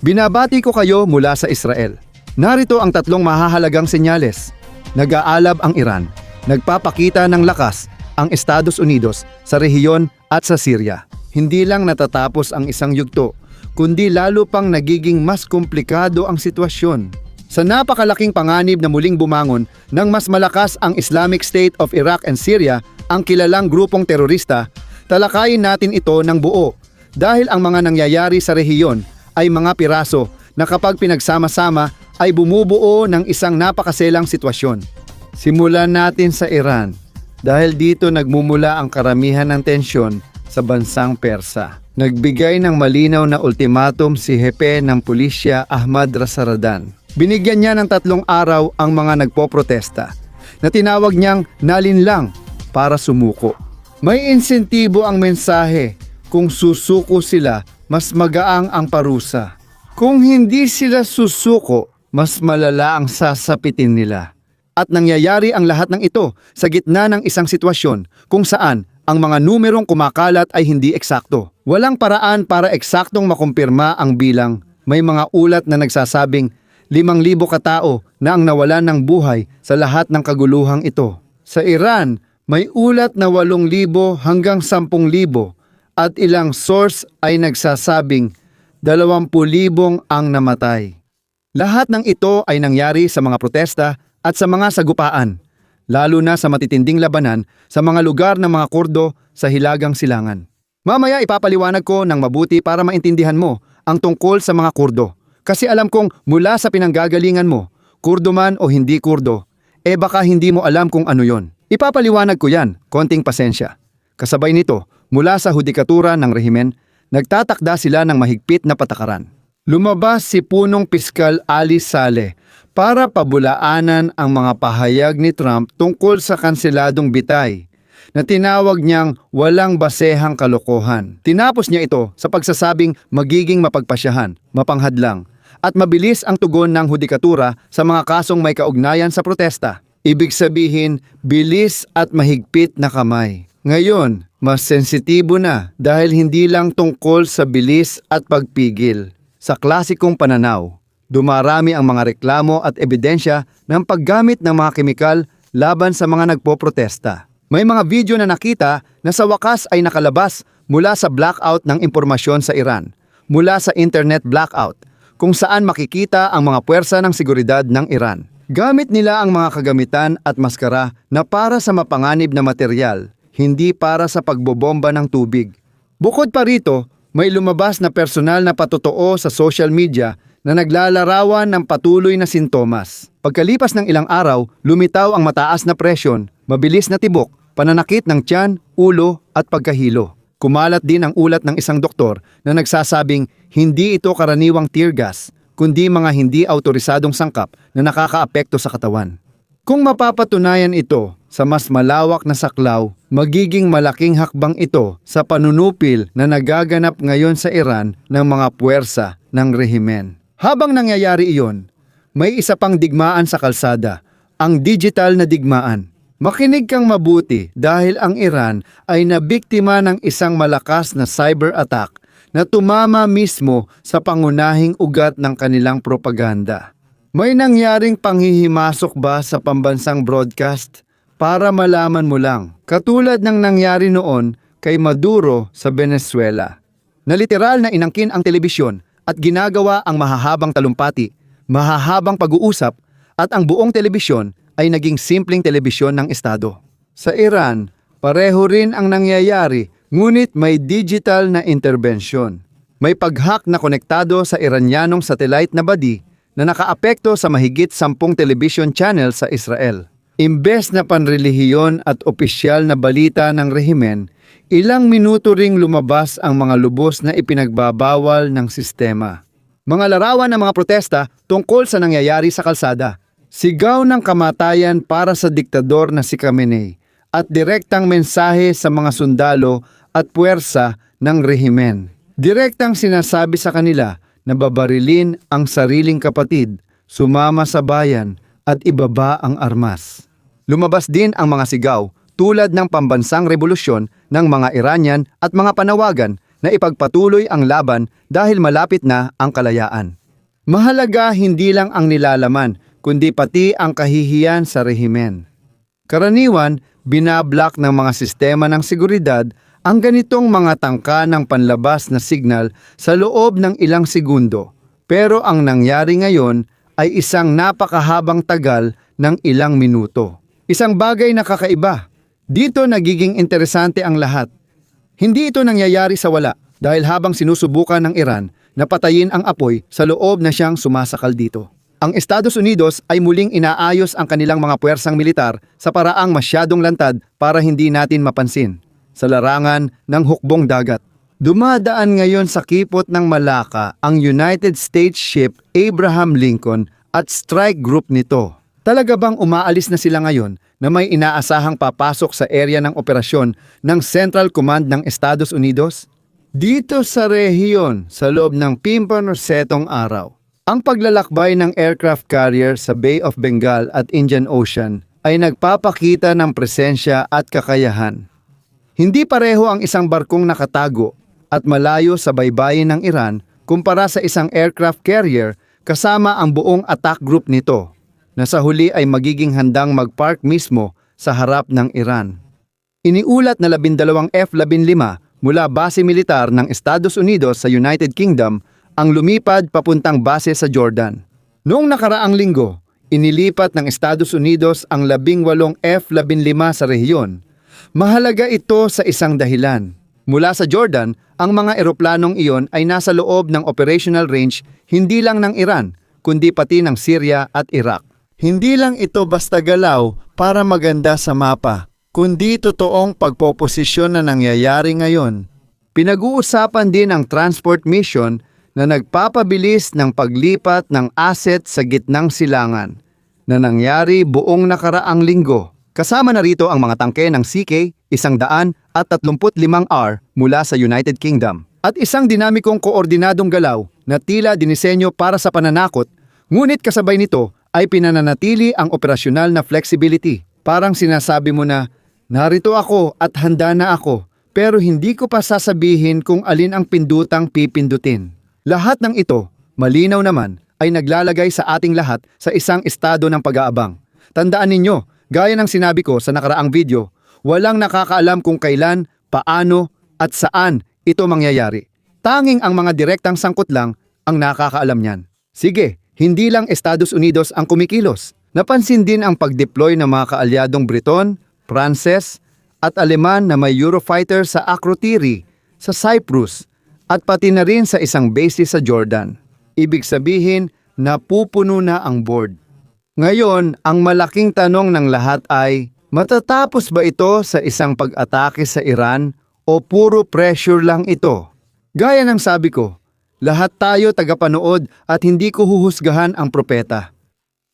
Binabati ko kayo mula sa Israel. Narito ang tatlong mahahalagang senyales. Nag-aalab ang Iran. Nagpapakita ng lakas ang Estados Unidos sa rehiyon at sa Syria. Hindi lang natatapos ang isang yugto, kundi lalo pang nagiging mas komplikado ang sitwasyon. Sa napakalaking panganib na muling bumangon ng mas malakas ang Islamic State of Iraq and Syria, ang kilalang grupong terorista, talakayin natin ito ng buo dahil ang mga nangyayari sa rehiyon ay mga piraso na kapag pinagsama-sama ay bumubuo ng isang napakaselang sitwasyon. Simulan natin sa Iran dahil dito nagmumula ang karamihan ng tensyon sa bansang Persa. Nagbigay ng malinaw na ultimatum si Hepe ng Pulisya Ahmad Rasaradan. Binigyan niya ng 3 araw ang mga nagpoprotesta na tinawag niyang nalinlang para sumuko. May insentibo ang mensahe kung susuko sila, mas magaang ang parusa. Kung hindi sila susuko, mas malala ang sasapitin nila. At nangyayari ang lahat ng ito sa gitna ng isang sitwasyon kung saan ang mga numerong kumakalat ay hindi eksakto. Walang paraan para eksaktong makumpirma ang bilang. May mga ulat na nagsasabing 5,000 katao na ang nawalan ng buhay sa lahat ng kaguluhang ito. Sa Iran, may ulat na 8,000 hanggang 10,000 at ilang source ay nagsasabing 20,000 ang namatay. Lahat ng ito ay nangyari sa mga protesta at sa mga sagupaan, lalo na sa matitinding labanan sa mga lugar ng mga Kurdo sa Hilagang Silangan. Mamaya ipapaliwanag ko ng mabuti para maintindihan mo ang tungkol sa mga Kurdo. Kasi alam kong mula sa pinanggagalingan mo, Kurdo man o hindi Kurdo, baka hindi mo alam kung ano yon. Ipapaliwanag ko yan, konting pasensya. Kasabay nito, mula sa hudikatura ng rehimen, nagtatakda sila ng mahigpit na patakaran. Lumabas si punong piskal Ali Saleh para pabulaanan ang mga pahayag ni Trump tungkol sa kanseladong bitay na tinawag niyang walang basehang kalokohan. Tinapos niya ito sa pagsasabing magiging mapagpasyahan, mapanghadlang, at mabilis ang tugon ng hudikatura sa mga kasong may kaugnayan sa protesta. Ibig sabihin, bilis at mahigpit na kamay. Ngayon, mas sensitibo na dahil hindi lang tungkol sa bilis at pagpigil. Sa klasikong pananaw, dumarami ang mga reklamo at ebidensya ng paggamit ng mga kemikal laban sa mga nagpoprotesta. May mga video na nakita na sa wakas ay nakalabas mula sa blackout ng impormasyon sa Iran, mula sa internet blackout, kung saan makikita ang mga puwersa ng seguridad ng Iran. Gamit nila ang mga kagamitan at maskara na para sa mapanganib na material, hindi para sa pagbobomba ng tubig. Bukod pa rito, may lumabas na personal na patotoo sa social media na naglalarawan ng patuloy na sintomas. Pagkalipas ng ilang araw, lumitaw ang mataas na presyon, mabilis na tibok, pananakit ng tiyan, ulo at pagkahilo. Kumalat din ang ulat ng isang doktor na nagsasabing hindi ito karaniwang tear gas, kundi mga hindi autorisadong sangkap na nakakaapekto sa katawan. Kung mapapatunayan ito sa mas malawak na saklaw, magiging malaking hakbang ito sa panunupil na nagaganap ngayon sa Iran ng mga puwersa ng rehimen. Habang nangyayari iyon, may isa pang digmaan sa kalsada, ang digital na digmaan. Makinig kang mabuti dahil ang Iran ay nabiktima ng isang malakas na cyber attack na tumama mismo sa pangunahing ugat ng kanilang propaganda. May nangyaring panghihimasok ba sa pambansang broadcast? Para malaman mo lang, katulad ng nangyari noon kay Maduro sa Venezuela, na literal na inangkin ang telebisyon at ginagawa ang mahahabang talumpati, mahahabang pag-uusap at ang buong telebisyon ay naging simpleng telebisyon ng Estado. Sa Iran, pareho rin ang nangyayari, ngunit may digital na interbensyon. May pag-hack na konektado sa Iranyanong satellite na body na nakaapekto sa mahigit 10 television channel sa Israel. Imbes na panrelihiyon at opisyal na balita ng rehimen, ilang minuto ring lumabas ang mga lubos na ipinagbabawal ng sistema. Mga larawan ng mga protesta tungkol sa nangyayari sa kalsada. Sigaw ng kamatayan para sa diktador na si Khamenei at direktang mensahe sa mga sundalo at puwersa ng rehimen. Direktang sinasabi sa kanila na babarilin ang sariling kapatid, sumama sa bayan at ibaba ang armas. Lumabas din ang mga sigaw tulad ng pambansang revolusyon ng mga Iranian at mga panawagan na ipagpatuloy ang laban dahil malapit na ang kalayaan. Mahalaga hindi lang ang nilalaman, kundi pati ang kahihiyan sa rehimen. Karaniwan, binablock ng mga sistema ng seguridad ang ganitong mga tangka ng panlabas na signal sa loob ng ilang segundo. Pero ang nangyari ngayon ay isang napakahabang tagal ng ilang minuto. Isang bagay na kakaiba. Dito nagiging interesante ang lahat. Hindi ito nangyayari sa wala dahil habang sinusubukan ng Iran na patayin ang apoy sa loob na siyang sumasakal dito. Ang Estados Unidos ay muling inaayos ang kanilang mga puwersang militar sa paraang masyadong lantad para hindi natin mapansin. Sa larangan ng hukbong dagat. Dumadaan ngayon sa kipot ng Malacca ang United States ship Abraham Lincoln at strike group nito. Talaga bang umaalis na sila ngayon na may inaasahang papasok sa area ng operasyon ng Central Command ng Estados Unidos? Dito sa rehiyon, sa loob ng 57 araw, ang paglalakbay ng aircraft carrier sa Bay of Bengal at Indian Ocean ay nagpapakita ng presensya at kakayahan. Hindi pareho ang isang barkong nakatago at malayo sa baybayin ng Iran kumpara sa isang aircraft carrier kasama ang buong attack group nito, na sa huli ay magiging handang mag-park mismo sa harap ng Iran. Iniulat na 12 F-15 mula base militar ng Estados Unidos sa United Kingdom ang lumipad papuntang base sa Jordan. Noong nakaraang linggo, inilipat ng Estados Unidos ang 18 F-15 sa rehiyon. Mahalaga ito sa isang dahilan. Mula sa Jordan, ang mga eroplanong iyon ay nasa loob ng operational range hindi lang ng Iran, kundi pati ng Syria at Iraq. Hindi lang ito basta galaw para maganda sa mapa, kundi totoong pagpoposisyon na nangyayari ngayon. Pinag-uusapan din ang transport mission na nagpapabilis ng paglipat ng asset sa gitnang silangan na nangyari buong nakaraang linggo. Kasama na rito ang mga tangke ng CK-135R mula sa United Kingdom at isang dinamikong koordinadong galaw na tila dinisenyo para sa pananakot, ngunit kasabay nito ay pinananatili ang operasyonal na flexibility. Parang sinasabi mo na, narito ako at handa na ako, pero hindi ko pa sasabihin kung alin ang pindutang pipindutin. Lahat ng ito, malinaw naman, ay naglalagay sa ating lahat sa isang estado ng pag-aabang. Tandaan ninyo, gaya ng sinabi ko sa nakaraang video, walang nakakaalam kung kailan, paano, at saan ito mangyayari. Tanging ang mga direktang sangkot lang ang nakakaalam niyan. Sige, hindi lang Estados Unidos ang kumikilos. Napansin din ang pag-deploy ng mga kaalyadong Briton, Pranses, at Aleman na may Eurofighter sa Akrotiri, sa Cyprus, at pati na rin sa isang base sa Jordan. Ibig sabihin, napupuno na ang board. Ngayon, ang malaking tanong ng lahat ay, matatapos ba ito sa isang pag-atake sa Iran o puro pressure lang ito? Gaya ng sabi ko, lahat tayo tagapanood at hindi ko huhusgahan ang propeta.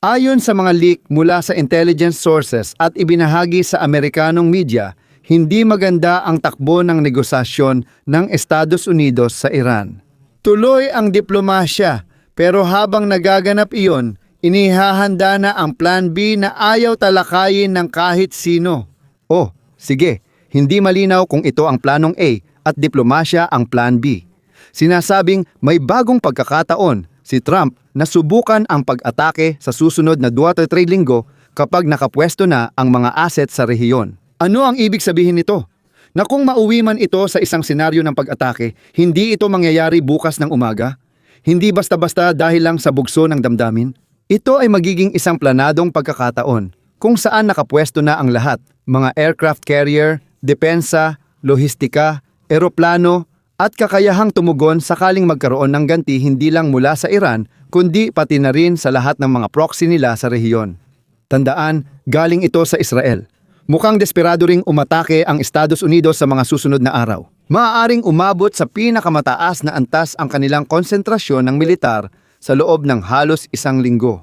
Ayon sa mga leak mula sa intelligence sources at ibinahagi sa Amerikanong media, hindi maganda ang takbo ng negosasyon ng Estados Unidos sa Iran. Tuloy ang diplomasya, pero habang nagaganap iyon, inihahanda na ang Plan B na ayaw talakayin ng kahit sino. Oh, sige, hindi malinaw kung ito ang planong A at diplomasya ang Plan B. Sinasabing may bagong pagkakataon si Trump na subukan ang pag-atake sa susunod na 2 o 3 linggo kapag nakapwesto na ang mga asset sa rehiyon. Ano ang ibig sabihin nito? Na kung mauwi man ito sa isang senaryo ng pag-atake, hindi ito mangyayari bukas ng umaga? Hindi basta-basta dahil lang sa bugso ng damdamin? Ito ay magiging isang planadong pagkakataon kung saan nakapwesto na ang lahat, mga aircraft carrier, depensa, lohistika, eroplano, at kakayahang tumugon sakaling magkaroon ng ganti hindi lang mula sa Iran, kundi pati na rin sa lahat ng mga proxy nila sa rehiyon. Tandaan, galing ito sa Israel. Mukhang desperado ring umatake ang Estados Unidos sa mga susunod na araw. Maaaring umabot sa pinakamataas na antas ang kanilang konsentrasyon ng militar sa loob ng halos 1 linggo.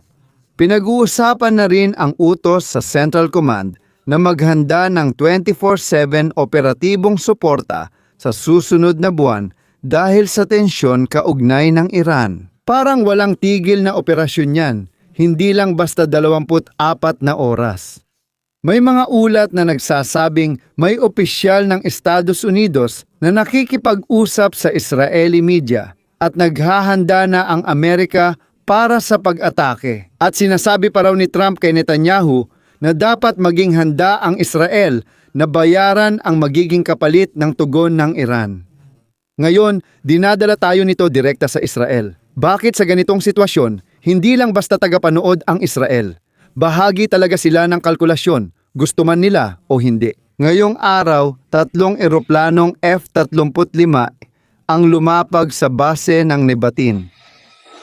Pinag-uusapan na rin ang utos sa Central Command na maghanda ng 24/7 operatibong suporta sa susunod na buwan dahil sa tensyon kaugnay ng Iran. Parang walang tigil na operasyon yan, hindi lang basta 24 na oras. May mga ulat na nagsasabing may opisyal ng Estados Unidos na nakikipag-usap sa Israeli media at naghahanda na ang Amerika para sa pag-atake. At sinasabi pa raw ni Trump kay Netanyahu na dapat maging handa ang Israel na bayaran ang magiging kapalit ng tugon ng Iran. Ngayon, dinadala tayo nito direkta sa Israel. Bakit sa ganitong sitwasyon, hindi lang basta tagapanood ang Israel? Bahagi talaga sila ng kalkulasyon, gusto man nila o hindi. Ngayong araw, 3 eroplanong F-35 ang lumapag sa base ng Nebatin.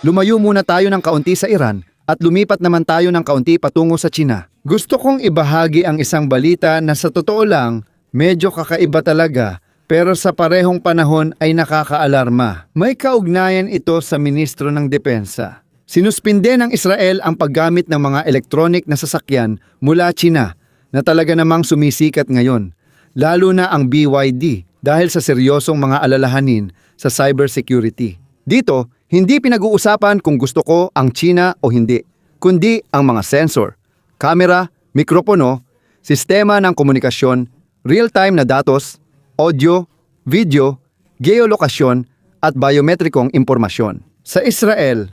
Lumayo muna tayo ng kaunti sa Iran at lumipat naman tayo ng kaunti patungo sa China. Gusto kong ibahagi ang isang balita na sa totoo lang, medyo kakaiba talaga, pero sa parehong panahon ay nakakaalarma. May kaugnayan ito sa Ministro ng Depensa. Sinuspinde ng Israel ang paggamit ng mga electronic na sasakyan mula China na talaga namang sumisikat ngayon, lalo na ang BYD dahil sa seryosong mga alalahanin sa cybersecurity. Dito, hindi pinag-uusapan kung gusto ko ang China o hindi, kundi ang mga sensor, camera, mikropono, sistema ng komunikasyon, real-time na datos, audio, video, geolokasyon at biometrikong impormasyon. Sa Israel,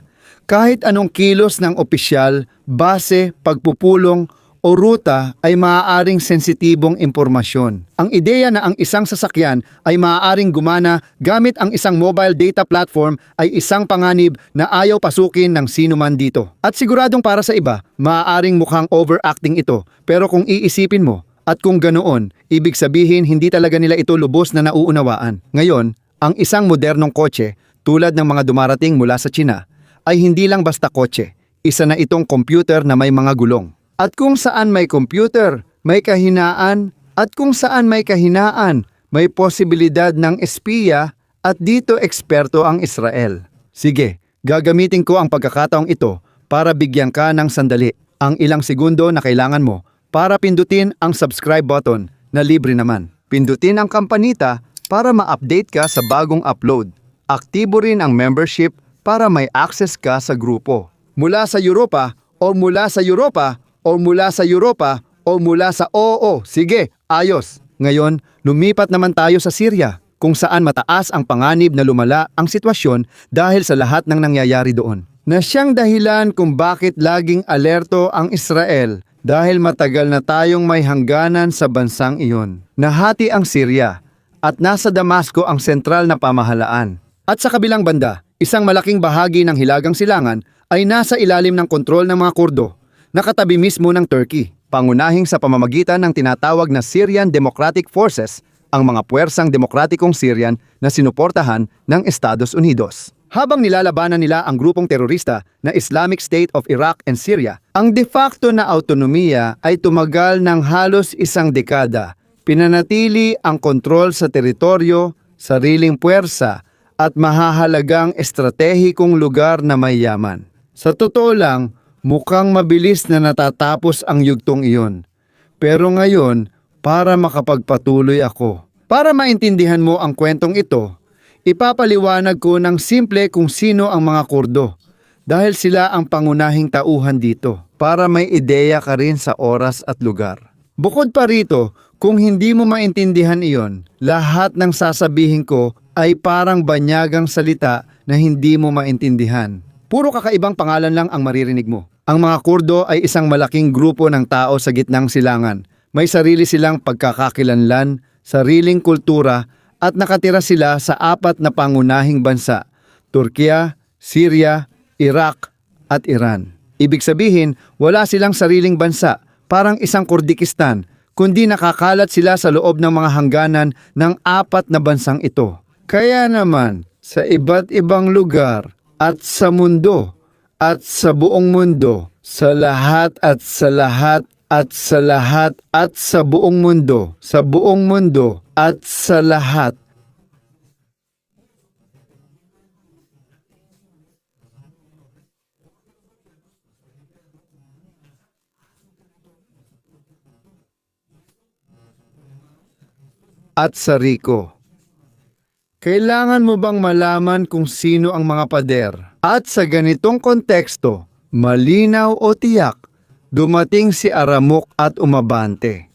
kahit anong kilos ng opisyal, base, pagpupulong o ruta ay maaaring sensitibong impormasyon. Ang ideya na ang isang sasakyan ay maaaring gumana gamit ang isang mobile data platform ay isang panganib na ayaw pasukin ng sino man dito. At siguradong para sa iba, maaaring mukhang overacting ito. Pero kung iisipin mo, at kung ganoon, ibig sabihin hindi talaga nila ito lubos na nauunawaan. Ngayon, ang isang modernong kotse, tulad ng mga dumarating mula sa China, ay hindi lang basta kotse. Isa na itong computer na may mga gulong. At kung saan may computer, may kahinaan. At kung saan may kahinaan, may posibilidad ng espiya at dito eksperto ang Israel. Sige, gagamitin ko ang pagkakataong ito para bigyan ka ng sandali. Ang ilang segundo na kailangan mo para pindutin ang subscribe button na libre naman. Pindutin ang kampanita para ma-update ka sa bagong upload. Aktibo rin ang membership para may access ka sa grupo. Mula sa Europa o mula sa Europa o mula sa Europa o mula sa oo. Sige, ayos. Ngayon, lumipat naman tayo sa Syria, kung saan mataas ang panganib na lumala ang sitwasyon dahil sa lahat ng nangyayari doon. Na siyang dahilan kung bakit laging alerto ang Israel dahil matagal na tayong may hangganan sa bansang iyon. Nahati ang Syria at nasa Damasco ang sentral na pamahalaan. At sa kabilang banda, isang malaking bahagi ng Hilagang Silangan ay nasa ilalim ng kontrol ng mga Kurdo, nakatabi mismo ng Turkey, pangunahing sa pamamagitan ng tinatawag na Syrian Democratic Forces, ang mga puwersang demokratikong Syrian na sinuportahan ng Estados Unidos. Habang nilalabanan nila ang grupong terorista na Islamic State of Iraq and Syria, ang de facto na autonomiya ay tumagal ng halos 1 dekada. Pinanatili ang kontrol sa teritoryo, sariling puwersa, at mahahalagang estratehikong lugar na may yaman. Sa totoo lang, mukhang mabilis na natatapos ang yugtong iyon. Pero ngayon, para makapagpatuloy ako. Para maintindihan mo ang kwentong ito, ipapaliwanag ko ng simple kung sino ang mga Kurdo. Dahil sila ang pangunahing tauhan dito. Para may ideya ka rin sa oras at lugar. Bukod pa rito, kung hindi mo maintindihan iyon, lahat ng sasabihin ko ay parang banyagang salita na hindi mo maintindihan. Puro kakaibang pangalan lang ang maririnig mo. Ang mga Kurdo ay isang malaking grupo ng tao sa gitnang silangan. May sarili silang pagkakakilanlan, sariling kultura at nakatira sila sa 4 na pangunahing bansa: Turkiya, Syria, Iraq at Iran. Ibig sabihin, wala silang sariling bansa, parang isang Kurdikistan, kundi nakakalat sila sa loob ng mga hangganan ng 4 na bansang ito. Kaya naman, sa iba't ibang lugar at sa mundo, at sa buong mundo, sa lahat at sa lahat at sa lahat at sa buong mundo, sa buong mundo at sa lahat. At sa Rico. Kailangan mo bang malaman kung sino ang mga pader? At sa ganitong konteksto, malinaw o tiyak, dumating si Aramuk at umabante.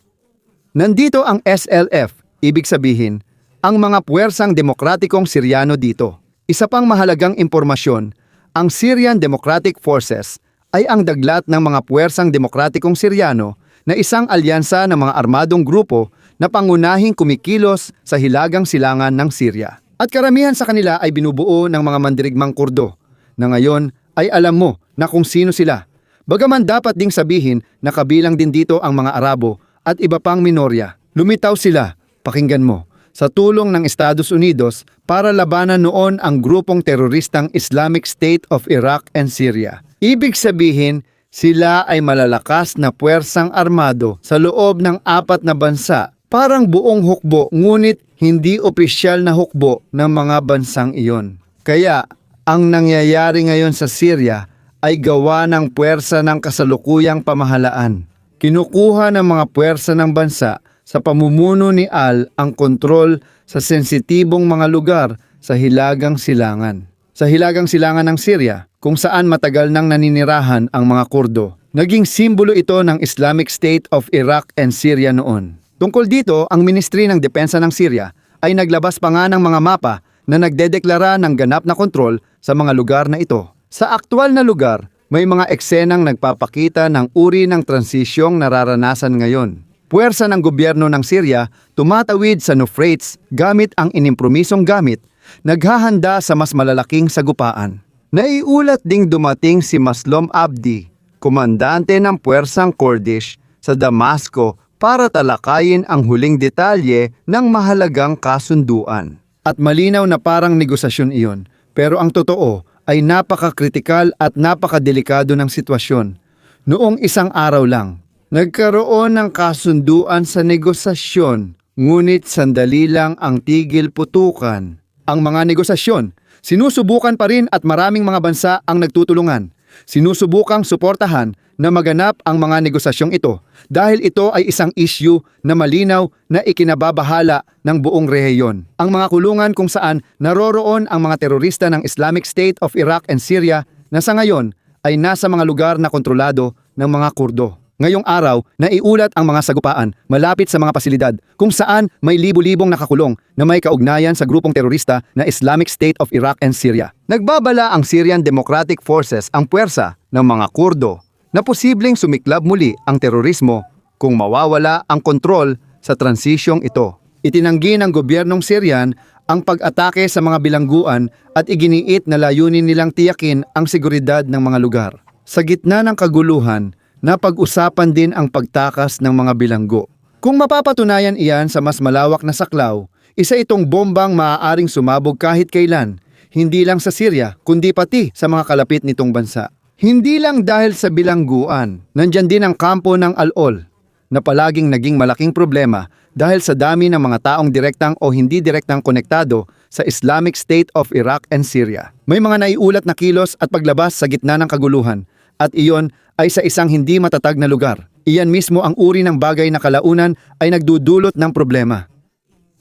Nandito ang SLF, ibig sabihin, ang mga puwersang demokratikong Siryano dito. Isa pang mahalagang impormasyon, ang Syrian Democratic Forces ay ang daglat ng mga puwersang demokratikong Siryano na isang alyansa ng mga armadong grupo na pangunahing kumikilos sa hilagang silangan ng Syria. At karamihan sa kanila ay binubuo ng mga mandirigmang Kurdo, na ngayon ay alam mo na kung sino sila. Bagaman dapat ding sabihin na kabilang din dito ang mga Arabo at iba pang minorya. Lumitaw sila, pakinggan mo, sa tulong ng Estados Unidos para labanan noon ang grupong teroristang Islamic State of Iraq and Syria. Ibig sabihin, sila ay malalakas na puwersang armado sa loob ng 4 na bansa, parang buong hukbo ngunit hindi opisyal na hukbo ng mga bansang iyon. Kaya, ang nangyayari ngayon sa Syria ay gawa ng puwersa ng kasalukuyang pamahalaan. Kinukuha ng mga puwersa ng bansa sa pamumuno ni ang kontrol sa sensitibong mga lugar sa Hilagang Silangan. Sa Hilagang Silangan ng Syria, kung saan matagal nang naninirahan ang mga Kurdo. Naging simbolo ito ng Islamic State of Iraq and Syria noon. Tungkol dito, ang Ministry ng Depensa ng Syria ay naglabas pa nga ng mga mapa na nagdedeklara ng ganap na kontrol sa mga lugar na ito. Sa aktwal na lugar, may mga eksenang nagpapakita ng uri ng transisyong nararanasan ngayon. Puwersa ng gobyerno ng Syria tumatawid sa Euphrates gamit ang inimpromisong gamit, naghahanda sa mas malalaking sagupaan. Naiulat ding dumating si Maslom Abdi, komandante ng puwersang Kurdish sa Damasco para talakayin ang huling detalye ng mahalagang kasunduan. At malinaw na parang negosasyon iyon, pero ang totoo ay napakakritikal at napakadelikado ng sitwasyon. Noong isang araw lang, nagkaroon ng kasunduan sa negosasyon, ngunit sandali lang ang tigil putukan. Ang mga negosasyon, sinusubukan pa rin at maraming mga bansa ang nagtutulungan. Sinusubukang suportahan na maganap ang mga negosasyong ito dahil ito ay isang issue na malinaw na ikinababahala ng buong rehiyon. Ang mga kulungan kung saan naroroon ang mga terorista ng Islamic State of Iraq and Syria na sa ngayon ay nasa mga lugar na kontrolado ng mga Kurdo. Ngayong araw, naiulat ang mga sagupaan malapit sa mga pasilidad kung saan may libu-libong nakakulong na may kaugnayan sa grupong terorista na Islamic State of Iraq and Syria. Nagbabala ang Syrian Democratic Forces ang puwersa ng mga Kurdo na posibleng sumiklab muli ang terorismo kung mawawala ang kontrol sa transisyong ito. Itinanggi ng gobyernong Syrian ang pag-atake sa mga bilangguan at iginiit na layunin nilang tiyakin ang seguridad ng mga lugar. Sa gitna ng kaguluhan, napag-usapan din ang pagtakas ng mga bilanggo. Kung mapapatunayan iyan sa mas malawak na saklaw, isa itong bombang maaaring sumabog kahit kailan, hindi lang sa Syria kundi pati sa mga kalapit nitong bansa. Hindi lang dahil sa bilangguan, nandyan din ang kampo ng Al-Ol na palaging naging malaking problema dahil sa dami ng mga taong direktang o hindi direktang konektado sa Islamic State of Iraq and Syria. May mga naiulat na kilos at paglabas sa gitna ng kaguluhan at iyon ay sa isang hindi matatag na lugar. Iyan mismo ang uri ng bagay na kalaunan ay nagdudulot ng problema.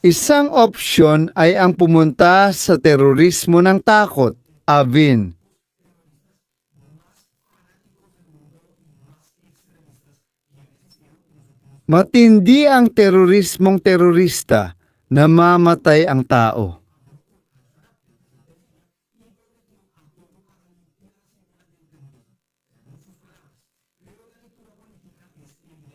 Isang opsyon ay ang pumunta sa terorismo ng takot, Avin. Matindi ang terorismong terorista, namamatay ang tao.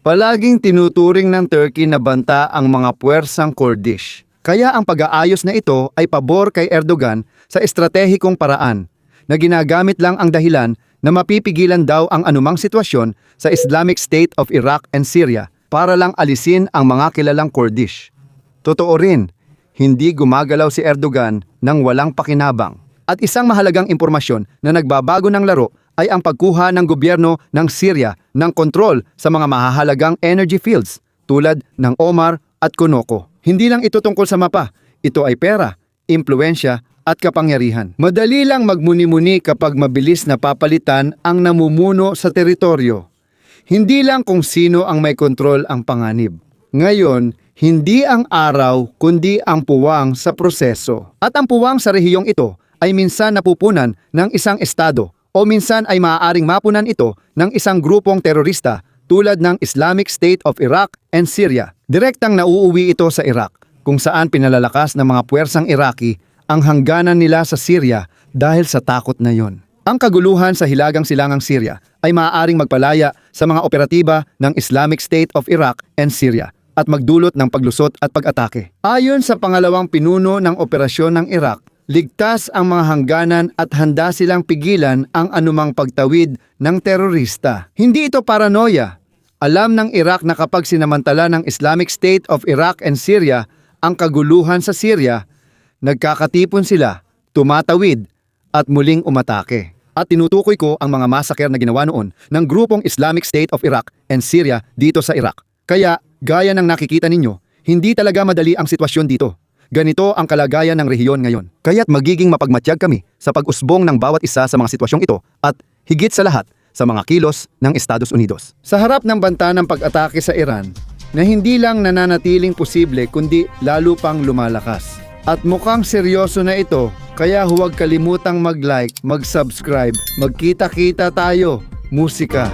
Palaging tinuturing ng Turkey na banta ang mga puwersang Kurdish. Kaya ang pag-aayos na ito ay pabor kay Erdogan sa estratehikong paraan na ginagamit lang ang dahilan na mapipigilan daw ang anumang sitwasyon sa Islamic State of Iraq and Syria para lang alisin ang mga kilalang Kurdish. Totoo rin, hindi gumagalaw si Erdogan nang walang pakinabang. At isang mahalagang impormasyon na nagbabago ng laro ay ang pagkuha ng gobyerno ng Syria ng kontrol sa mga mahahalagang energy fields tulad ng Omar at Konoko. Hindi lang ito tungkol sa mapa, ito ay pera, impluensya at kapangyarihan. Madali lang magmuni-muni kapag mabilis na papalitan ang namumuno sa teritoryo. Hindi lang kung sino ang may kontrol ang panganib. Ngayon, hindi ang araw kundi ang puwang sa proseso. At ang puwang sa rehiyong ito ay minsan napupunan ng isang estado o minsan ay maaaring mapunan ito ng isang grupong terorista tulad ng Islamic State of Iraq and Syria. Direktang nauuwi ito sa Iraq kung saan pinalalakas ng mga puwersang Iraqi ang hangganan nila sa Syria dahil sa takot na yon. Ang kaguluhan sa hilagang silangang Syria ay maaaring magpalaya sa mga operatiba ng Islamic State of Iraq and Syria at magdulot ng paglusot at pag-atake. Ayon sa pangalawang pinuno ng operasyon ng Iraq, ligtas ang mga hangganan at handa silang pigilan ang anumang pagtawid ng terorista. Hindi ito paranoia. Alam ng Iraq na kapag sinamantala ng Islamic State of Iraq and Syria ang kaguluhan sa Syria, nagkakatipon sila, tumatawid at muling umatake. At tinutukoy ko ang mga masaker na ginawa noon ng grupong Islamic State of Iraq and Syria dito sa Iraq. Kaya, gaya ng nakikita ninyo, hindi talaga madali ang sitwasyon dito. Ganito ang kalagayan ng rehiyon ngayon. Kaya't magiging mapagmatyag kami sa pag-usbong ng bawat isa sa mga sitwasyong ito at higit sa lahat sa mga kilos ng Estados Unidos. Sa harap ng banta ng pag-atake sa Iran, na hindi lang nananatiling posible kundi lalo pang lumalakas. At mukhang seryoso na ito, kaya huwag kalimutang mag-like, mag-subscribe, magkita-kita tayo, musika.